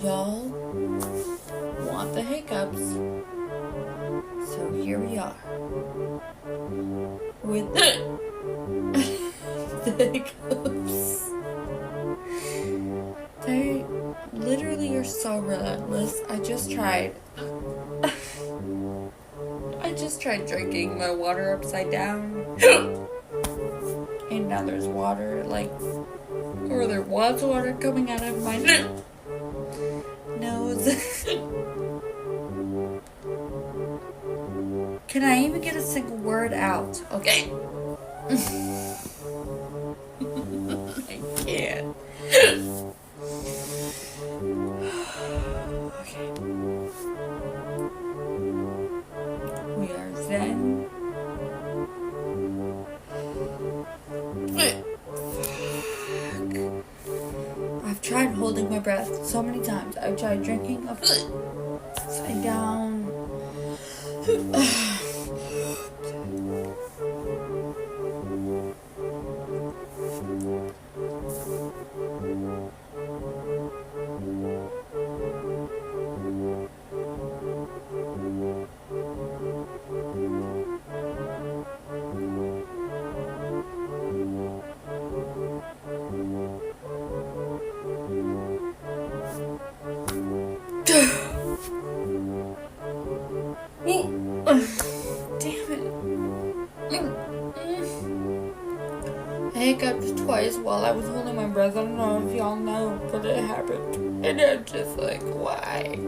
Y'all want the hiccups. So here we are. With the hiccups. They literally are so relentless. I just tried drinking my water upside down. And now there's water, or there was water coming out of my nose. Can I even get a single word out? Okay. I can't. Okay. We are zen. I've tried holding my breath so many times. I've tried drinking upside down. Damn it. I hiccuped twice while I was holding my breath. I don't know if y'all know, but it happened. And I'm just like, why?